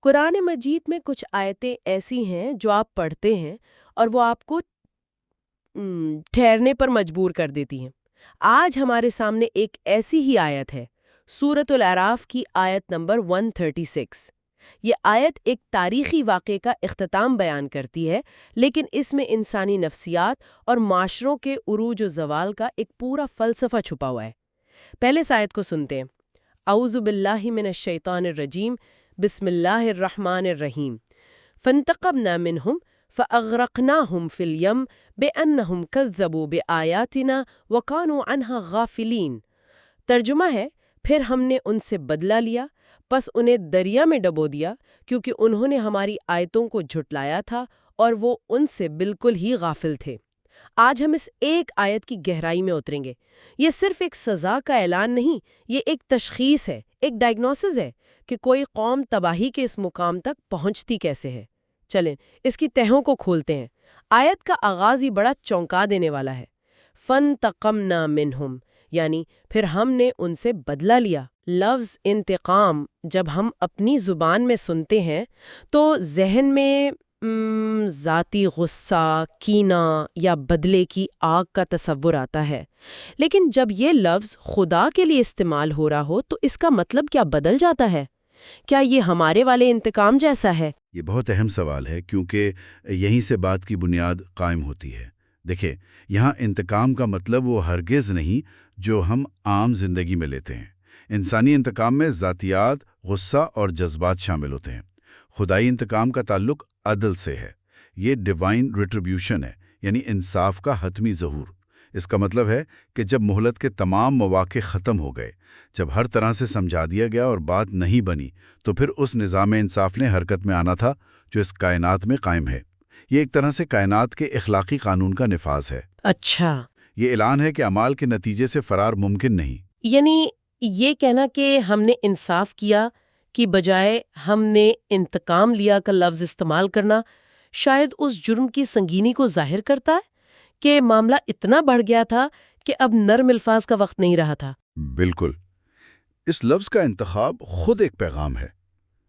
قرآن مجید میں کچھ آیتیں ایسی ہیں جو آپ پڑھتے ہیں اور وہ آپ کو ٹھہرنے پر مجبور کر دیتی ہیں۔ آج ہمارے سامنے ایک ایسی ہی آیت ہے، سورۃ الاعراف کی آیت نمبر 136۔ یہ آیت ایک تاریخی واقعے کا اختتام بیان کرتی ہے، لیکن اس میں انسانی نفسیات اور معاشروں کے عروج و زوال کا ایک پورا فلسفہ چھپا ہوا ہے۔ پہلے اس آیت کو سنتے ہیں۔ اعوذ باللہ من الشیطان الرجیم، بسم اللہ الرحمن الرحیم۔ فانتقمنا منہم فاغرقناہم فی الیم بانہم کذبوا بآیاتنا وکانوا عنہا غافلین۔ ترجمہ ہے، پھر ہم نے ان سے بدلہ لیا، پس انہیں دریا میں ڈبو دیا کیونکہ انہوں نے ہماری آیتوں کو جھٹلایا تھا اور وہ ان سے بالکل ہی غافل تھے۔ آج ہم اس ایک آیت کی گہرائی میں اتریں گے۔ یہ صرف ایک سزا کا اعلان نہیں، یہ ایک تشخیص ہے، ایک ڈائگنوسس ہے کہ کوئی قوم تباہی کے اس مقام تک پہنچتی کیسے ہے۔ چلیں اس کی تہوں کو کھولتے ہیں۔ آیت کا آغاز ہی بڑا چونکا دینے والا ہے۔ فَانْتَقَمْنَا مِنْهُمْ، یعنی پھر ہم نے ان سے بدلہ لیا۔ لفظ انتقام جب ہم اپنی زبان میں سنتے ہیں تو ذہن میں ذاتی غصہ، کینہ یا بدلے کی آگ کا تصور آتا ہے، لیکن جب یہ لفظ خدا کے لیے استعمال ہو رہا ہو تو اس کا مطلب کیا بدل جاتا ہے؟ کیا یہ ہمارے والے انتقام جیسا ہے؟ یہ بہت اہم سوال ہے کیونکہ یہیں سے بات کی بنیاد قائم ہوتی ہے۔ دیکھیں، یہاں انتقام کا مطلب وہ ہرگز نہیں جو ہم عام زندگی میں لیتے ہیں۔ انسانی انتقام میں ذاتیات، غصہ اور جذبات شامل ہوتے ہیں۔ خدائی انتقام کا تعلق عدل سے ہے۔ یہ ڈیوائن ریٹریبیوشن ہے، یعنی انصاف کا حتمی ظہور۔ اس کا مطلب ہے کہ جب مہلت کے تمام مواقع ختم ہو گئے، جب ہر طرح سے سمجھا دیا گیا اور بات نہیں بنی، تو پھر اس نظام انصاف نے حرکت میں آنا تھا جو اس کائنات میں قائم ہے۔ یہ ایک طرح سے کائنات کے اخلاقی قانون کا نفاذ ہے۔ اچھا، یہ اعلان ہے کہ اعمال کے نتیجے سے فرار ممکن نہیں۔ یعنی یہ کہنا کہ ہم نے انصاف کیا کی بجائے ہم نے انتقام لیا کا لفظ استعمال کرنا شاید اس جرم کی سنگینی کو ظاہر کرتا ہے کہ معاملہ اتنا بڑھ گیا تھا کہ اب نرم الفاظ کا وقت نہیں رہا تھا۔ بالکل، اس لفظ کا انتخاب خود ایک پیغام ہے۔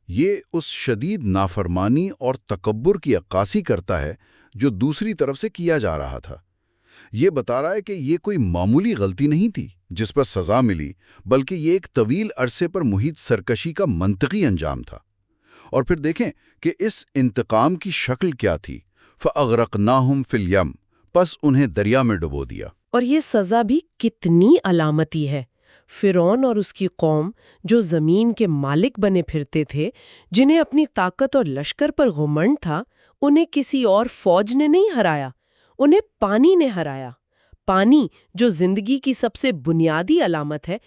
یہ اس شدید نافرمانی اور تکبر کی عکاسی کرتا ہے جو دوسری طرف سے کیا جا رہا تھا۔ یہ بتا رہا ہے کہ یہ کوئی معمولی غلطی نہیں تھی جس پر سزا ملی، بلکہ یہ ایک طویل عرصے پر محیط سرکشی کا منطقی انجام تھا۔ اور پھر دیکھیں کہ اس انتقام کی شکل کیا تھی۔ فَأَغْرَقْنَاهُمْ فِي الْيَمِّ، پس انہیں دریا میں ڈبو دیا۔ اور یہ سزا بھی کتنی علامتی ہے۔ فرعون اور اس کی قوم جو زمین کے مالک بنے پھرتے تھے، جنہیں اپنی طاقت اور لشکر پر گھمنڈ تھا، انہیں کسی اور فوج نے نہیں ہرایا، انہیں پانی نے ہرایا۔ پانی جو زندگی کی سب سے بنیادی علامت ہے،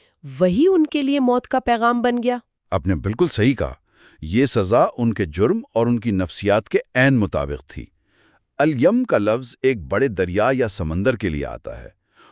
وہی ان کے لیے موت کا پیغام بن گیا۔ آپ نے بالکل صحیح کہا۔ یہ سزا ان کے جرم اور ان کی نفسیات کے عین مطابق تھی۔ الیم کا لفظ ایک بڑے دریا یا سمندر کے لیے آتا ہے۔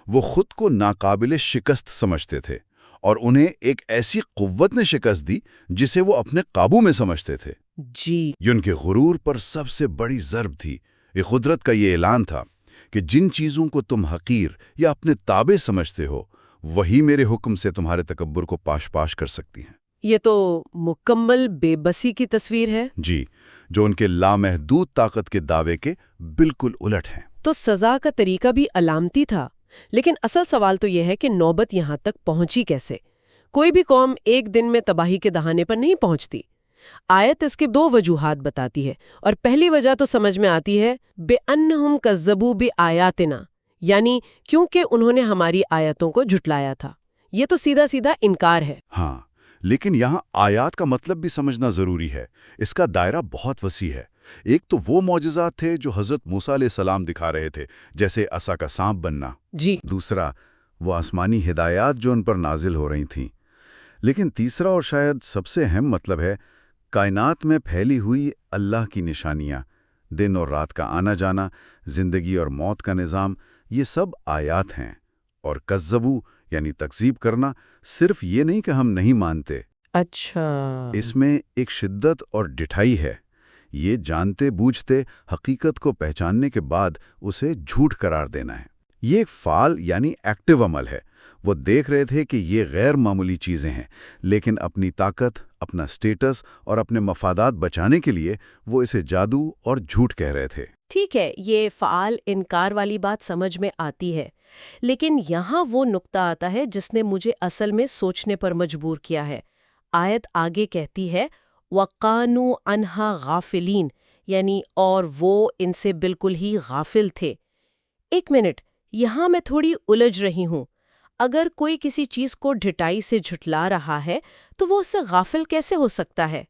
وہ خود کو ناقابل شکست سمجھتے تھے اور انہیں ایک ایسی قوت نے شکست دی جسے وہ اپنے قابو میں سمجھتے تھے۔ جی، یہ ان کے غرور پر سب سے بڑی ضرب تھی۔ یہ قدرت کا یہ اعلان تھا کہ جن چیزوں کو تم حقیر یا اپنے تابع سمجھتے ہو، وہی میرے حکم سے تمہارے تکبر کو پاش پاش کر سکتی ہیں۔ یہ تو مکمل بے بسی کی تصویر ہے۔ جی، جو ان کے لامحدود طاقت کے دعوے کے بالکل الٹ ہیں۔ تو سزا کا طریقہ بھی علامتی تھا، لیکن اصل سوال تو یہ ہے کہ نوبت یہاں تک پہنچی کیسے؟ کوئی بھی قوم ایک دن میں تباہی کے دہانے پر نہیں پہنچتی۔ آیت اس کے دو وجوہات بتاتی ہے، اور پہلی وجہ تو سمجھ میں آتی ہے، بِأَنَّهُمْ كَذَّبُوا بِآيَاتِنَا، یعنی کیونکہ انہوں نے ہماری آیتوں کو جھٹلایا تھا۔ یہ تو سیدھا سیدھا انکار ہے۔ ہاں، لیکن یہاں آیات کا مطلب بھی سمجھنا ضروری ہے۔ اس کا دائرہ بہت وسیع ہے۔ ایک تو وہ معجزات تھے جو حضرت موسیٰ علیہ السلام دکھا رہے تھے، جیسے عصا کا سانپ بننا۔ جی، دوسرا، وہ آسمانی ہدایات جو ان پر نازل ہو رہی تھیں۔ لیکن تیسرا اور شاید سب سے اہم مطلب ہے کائنات میں پھیلی ہوئی اللہ کی نشانیاں، دن اور رات کا آنا جانا، زندگی اور موت کا نظام، یہ سب آیات ہیں۔ اور کذبو یعنی تکذیب کرنا صرف یہ نہیں کہ ہم نہیں مانتے۔ اچھا، اس میں ایک شدت اور ڈٹھائی ہے۔ یہ جانتے بوجھتے حقیقت کو پہچاننے کے بعد اسے جھوٹ قرار دینا ہے۔ یہ ایک فعال یعنی ایکٹیو عمل ہے۔ وہ دیکھ رہے تھے کہ یہ غیر معمولی چیزیں ہیں، لیکن اپنی طاقت، اپنا سٹیٹس اور اپنے مفادات بچانے کے لیے وہ اسے جادو اور جھوٹ کہہ رہے تھے۔ ٹھیک ہے، یہ فعال انکار والی بات سمجھ میں آتی ہے، لیکن یہاں وہ نقطہ آتا ہے جس نے مجھے اصل میں سوچنے پر مجبور کیا ہے۔ آیت آگے کہتی ہے وَقَانُوا عَنْهَا غَافِلِينَ، یعنی اور وہ ان سے بالکل ہی غافل تھے۔ ایک منٹ، یہاں میں تھوڑی الجھ رہی ہوں۔ اگر کوئی کسی چیز کو ڈھٹائی سے جھٹلا رہا ہے تو وہ اس سے غافل کیسے ہو سکتا ہے؟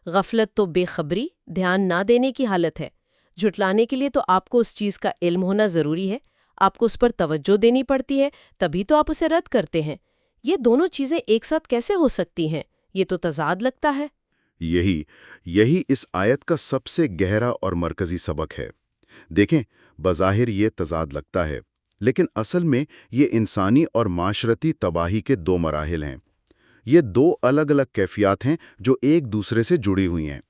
غفلت تو بے خبری، دھیان نہ دینے کی حالت ہے۔ جھٹلانے کے لیے تو آپ کو اس چیز کا علم ہونا ضروری ہے، آپ کو اس پر توجہ دینی پڑتی ہے، تبھی تو آپ اسے رد کرتے ہیں۔ یہ دونوں چیزیں ایک ساتھ کیسے ہو سکتی ہیں؟ یہ تو تضاد لگتا ہے۔ یہی اس آیت کا سب سے گہرا اور مرکزی سبق ہے۔ دیکھیں، بظاہر یہ تضاد لگتا ہے، لیکن اصل میں یہ انسانی اور معاشرتی تباہی کے دو مراحل ہیں۔ یہ دو الگ الگ کیفیات ہیں جو ایک دوسرے سے جڑی ہوئی ہیں۔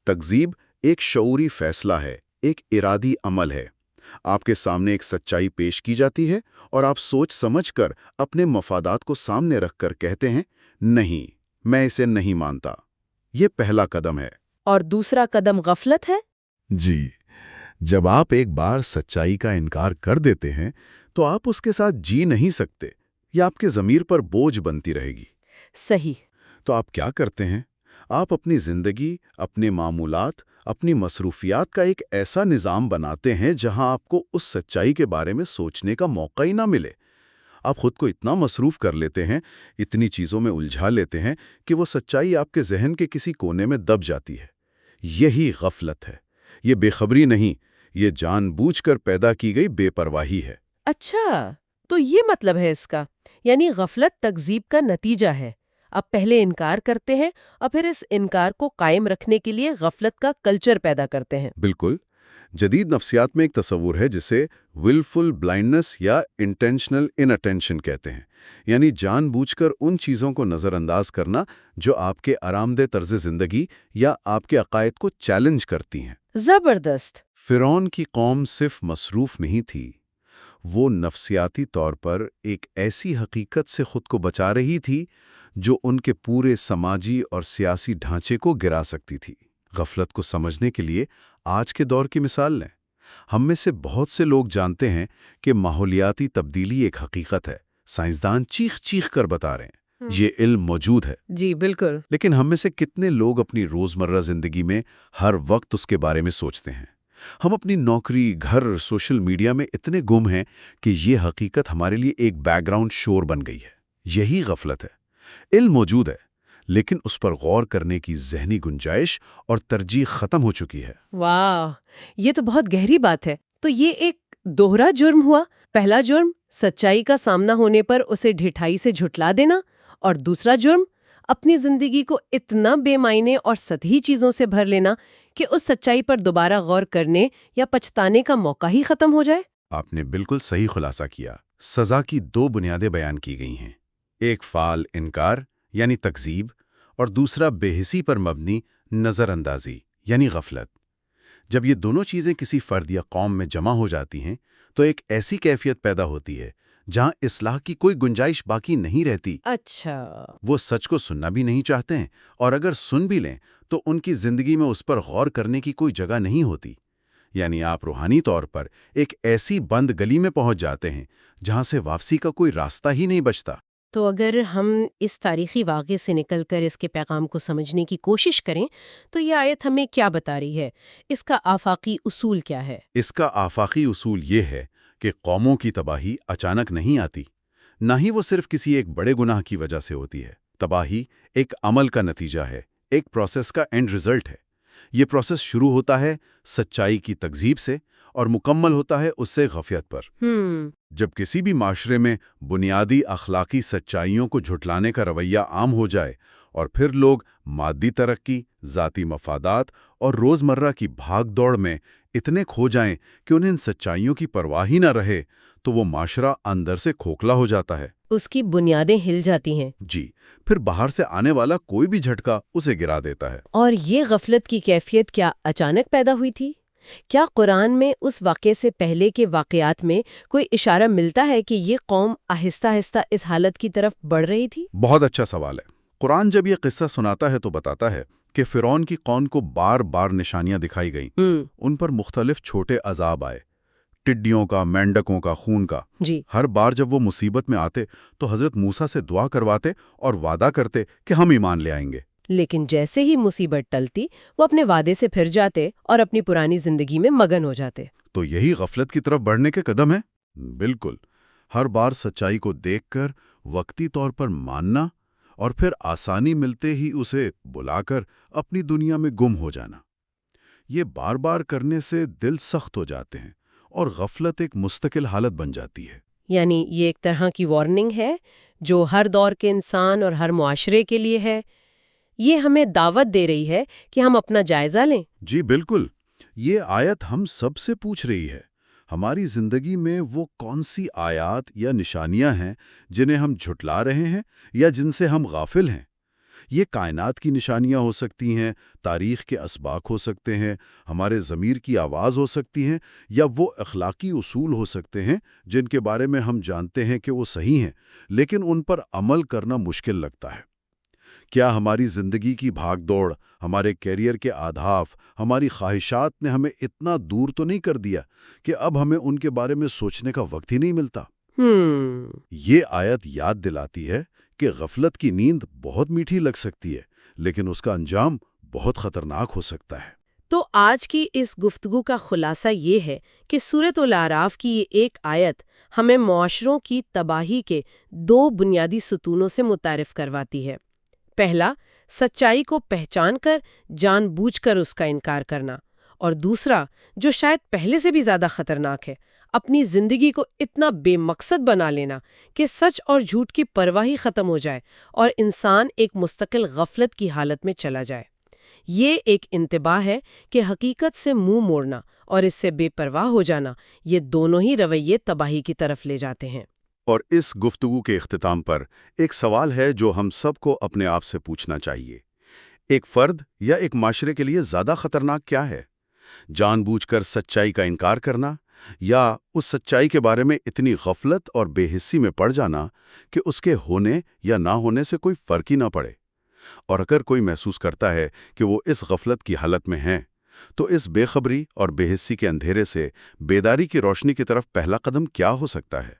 تکذیب ایک شعوری فیصلہ ہے، ایک ارادی عمل ہے۔ آپ کے سامنے ایک سچائی پیش کی جاتی ہے اور آپ سوچ سمجھ کر اپنے مفادات کو سامنے رکھ کر کہتے ہیں نہیں، میں اسے نہیں مانتا۔ یہ پہلا قدم ہے۔ اور دوسرا قدم غفلت ہے؟ جی، جب آپ ایک بار سچائی کا انکار کر دیتے ہیں تو آپ اس کے ساتھ جی نہیں سکتے، یہ آپ کے ضمیر پر بوجھ بنتی رہے گی۔ صحیح۔ تو آپ کیا کرتے ہیں؟ آپ اپنی زندگی، اپنے معمولات، اپنی مصروفیات کا ایک ایسا نظام بناتے ہیں جہاں آپ کو اس سچائی کے بارے میں سوچنے کا موقع ہی نہ ملے۔ آپ خود کو اتنا مصروف کر لیتے ہیں، اتنی چیزوں میں الجھا لیتے ہیں کہ وہ سچائی آپ کے ذہن کے کسی کونے میں دب جاتی ہے۔ یہی غفلت ہے، یہ بے خبری نہیں، یہ جان بوجھ کر پیدا کی گئی بے پرواہی ہے۔ اچھا، تو یہ مطلب ہے اس کا، یعنی غفلت تکذیب کا نتیجہ ہے۔ آپ پہلے انکار کرتے ہیں اور پھر اس انکار کو قائم رکھنے کے لیے غفلت کا کلچر پیدا کرتے ہیں۔ بالکل۔ جدید نفسیات میں ایک تصور ہے جسے willful blindness یا intentional inattention کہتے ہیں، یعنی جان بوجھ کر ان چیزوں کو نظر انداز کرنا جو آپ کے آرام دہ طرز زندگی یا آپ کے عقائد کو چیلنج کرتی ہیں۔ زبردست۔ فرعون کی قوم صرف مصروف نہیں تھی، وہ نفسیاتی طور پر ایک ایسی حقیقت سے خود کو بچا رہی تھی جو ان کے پورے سماجی اور سیاسی ڈھانچے کو گرا سکتی تھی۔ غفلت کو سمجھنے کے لیے آج کے دور کی مثال لیں۔ ہم میں سے بہت سے لوگ جانتے ہیں کہ ماحولیاتی تبدیلی ایک حقیقت ہے، سائنسدان چیخ چیخ کر بتا رہے ہیں، یہ علم موجود ہے۔ جی بالکل۔ لیکن ہم میں سے کتنے لوگ اپنی روزمرہ زندگی میں ہر وقت اس کے بارے میں سوچتے ہیں؟ ہم اپنی نوکری، گھر، سوشل میڈیا میں اتنے گم ہیں کہ یہ حقیقت ہمارے لیے ایک بیک گراؤنڈ شور بن گئی ہے۔ یہی غفلت ہے۔ علم موجود ہے، لیکن اس پر غور کرنے کی ذہنی گنجائش اور ترجیح ختم ہو چکی ہے۔ واہ، یہ تو بہت گہری بات ہے۔ تو یہ ایک دوہرا جرم ہوا۔ پہلا جرم سچائی کا سامنا ہونے پر اسے ڈھٹائی سے جھٹلا دینا، اور دوسرا جرم اپنی زندگی کو اتنا بے معنی اور سطحی چیزوں سے بھر لینا کہ اس سچائی پر دوبارہ غور کرنے یا پچھتانے کا موقع ہی ختم ہو جائے۔ آپ نے بالکل صحیح خلاصہ کیا۔ سزا کی دو بنیادیں بیان کی گئی ہیں، ایک فعال انکار یعنی تکذیب، اور دوسرا بے حسی پر مبنی نظر اندازی یعنی غفلت۔ جب یہ دونوں چیزیں کسی فرد یا قوم میں جمع ہو جاتی ہیں تو ایک ایسی کیفیت پیدا ہوتی ہے جہاں اصلاح کی کوئی گنجائش باقی نہیں رہتی۔ اچھا۔ وہ سچ کو سننا بھی نہیں چاہتے ہیں، اور اگر سن بھی لیں تو ان کی زندگی میں اس پر غور کرنے کی کوئی جگہ نہیں ہوتی۔ یعنی آپ روحانی طور پر ایک ایسی بند گلی میں پہنچ جاتے ہیں جہاں سے واپسی کا کوئی راستہ ہی نہیں بچتا۔ تو اگر ہم اس تاریخی واقعے سے نکل کر اس کے پیغام کو سمجھنے کی کوشش کریں تو یہ آیت ہمیں کیا بتا رہی ہے؟ اس کا آفاقی اصول کیا ہے؟ اس کا آفاقی اصول یہ ہے کہ قوموں کی تباہی اچانک نہیں آتی، نہ ہی وہ صرف کسی ایک بڑے گناہ کی وجہ سے ہوتی ہے۔ تباہی ایک عمل کا نتیجہ ہے، ایک پروسیس کا اینڈ ریزلٹ ہے۔ یہ پروسیس شروع ہوتا ہے سچائی کی تکذیب سے اور مکمل ہوتا ہے اس سے غفلت پر۔ جب کسی بھی معاشرے میں بنیادی اخلاقی سچائیوں کو جھٹلانے کا رویہ عام ہو جائے اور پھر لوگ مادی ترقی، ذاتی مفادات اور روزمرہ کی بھاگ دوڑ میں اتنے کھو جائیں کہ انہیں ان سچائیوں کی پرواہ ہی نہ رہے تو وہ معاشرہ اندر سے کھوکھلا ہو جاتا ہے۔ اس کی بنیادیں ہل جاتی ہیں۔ جی، پھر باہر سے آنے والا کوئی بھی جھٹکا اسے گرا دیتا ہے۔ اور یہ غفلت کی کیفیت کیا اچانک پیدا ہوئی تھی کیا قرآن میں اس واقعے سے پہلے کے واقعات میں کوئی اشارہ ملتا ہے کہ یہ قوم آہستہ آہستہ اس حالت کی طرف بڑھ رہی تھی؟ بہت اچھا سوال ہے۔ قرآن جب یہ قصہ سناتا ہے تو بتاتا ہے کہ فرعون کی قوم کو بار بار نشانیاں دکھائی گئیں۔ ان پر مختلف چھوٹے عذاب آئے، ٹڈیوں کا، مینڈکوں کا، خون کا۔ جی۔ ہر بار جب وہ مصیبت میں آتے تو حضرت موسیٰ سے دعا کرواتے اور وعدہ کرتے کہ ہم ایمان لے آئیں گے۔ لیکن جیسے ہی مصیبت ٹلتی وہ اپنے وعدے سے پھر جاتے اور اپنی پرانی زندگی میں مگن ہو جاتے۔ تو یہی غفلت کی طرف بڑھنے کے قدم ہیں؟ بالکل۔ ہر بار سچائی کو دیکھ کر وقتی طور پر ماننا اور پھر آسانی ملتے ہی اسے بلا کر اپنی دنیا میں گم ہو جانا، یہ بار بار کرنے سے دل سخت ہو جاتے ہیں اور غفلت ایک مستقل حالت بن جاتی ہے۔ یعنی یہ ایک طرح کی وارننگ ہے جو ہر دور کے انسان اور ہر معاشرے کے لیے ہے۔ یہ ہمیں دعوت دے رہی ہے کہ ہم اپنا جائزہ لیں۔ جی بالکل، یہ آیت ہم سب سے پوچھ رہی ہے، ہماری زندگی میں وہ کون سی آیات یا نشانیاں ہیں جنہیں ہم جھٹلا رہے ہیں یا جن سے ہم غافل ہیں؟ یہ کائنات کی نشانیاں ہو سکتی ہیں، تاریخ کے اسباق ہو سکتے ہیں، ہمارے ضمیر کی آواز ہو سکتی ہیں، یا وہ اخلاقی اصول ہو سکتے ہیں جن کے بارے میں ہم جانتے ہیں کہ وہ صحیح ہیں لیکن ان پر عمل کرنا مشکل لگتا ہے۔ کیا ہماری زندگی کی بھاگ دوڑ، ہمارے کیریئر کے اہداف، ہماری خواہشات نے ہمیں اتنا دور تو نہیں کر دیا کہ اب ہمیں ان کے بارے میں سوچنے کا وقت ہی نہیں ملتا؟ یہ آیت یاد دلاتی ہے کہ غفلت کی نیند بہت میٹھی لگ سکتی ہے لیکن اس کا انجام بہت خطرناک ہو سکتا ہے۔ تو آج کی اس گفتگو کا خلاصہ یہ ہے کہ سورۃ الاعراف کی یہ ایک آیت ہمیں معاشروں کی تباہی کے دو بنیادی ستونوں سے متعارف کرواتی ہے۔ پہلا، سچائی کو پہچان کر جان بوجھ کر اس کا انکار کرنا، اور دوسرا، جو شاید پہلے سے بھی زیادہ خطرناک ہے، اپنی زندگی کو اتنا بے مقصد بنا لینا کہ سچ اور جھوٹ کی پرواہ ہی ختم ہو جائے اور انسان ایک مستقل غفلت کی حالت میں چلا جائے۔ یہ ایک انتباہ ہے کہ حقیقت سے منہ موڑنا اور اس سے بے پرواہ ہو جانا، یہ دونوں ہی رویے تباہی کی طرف لے جاتے ہیں۔ اور اس گفتگو کے اختتام پر ایک سوال ہے جو ہم سب کو اپنے آپ سے پوچھنا چاہیے۔ ایک فرد یا ایک معاشرے کے لیے زیادہ خطرناک کیا ہے؟ جان بوجھ کر سچائی کا انکار کرنا، یا اس سچائی کے بارے میں اتنی غفلت اور بے حسی میں پڑ جانا کہ اس کے ہونے یا نہ ہونے سے کوئی فرق ہی نہ پڑے؟ اور اگر کوئی محسوس کرتا ہے کہ وہ اس غفلت کی حالت میں ہیں، تو اس بے خبری اور بے حسی کے اندھیرے سے بیداری کی روشنی کی طرف پہلا قدم کیا ہو سکتا ہے؟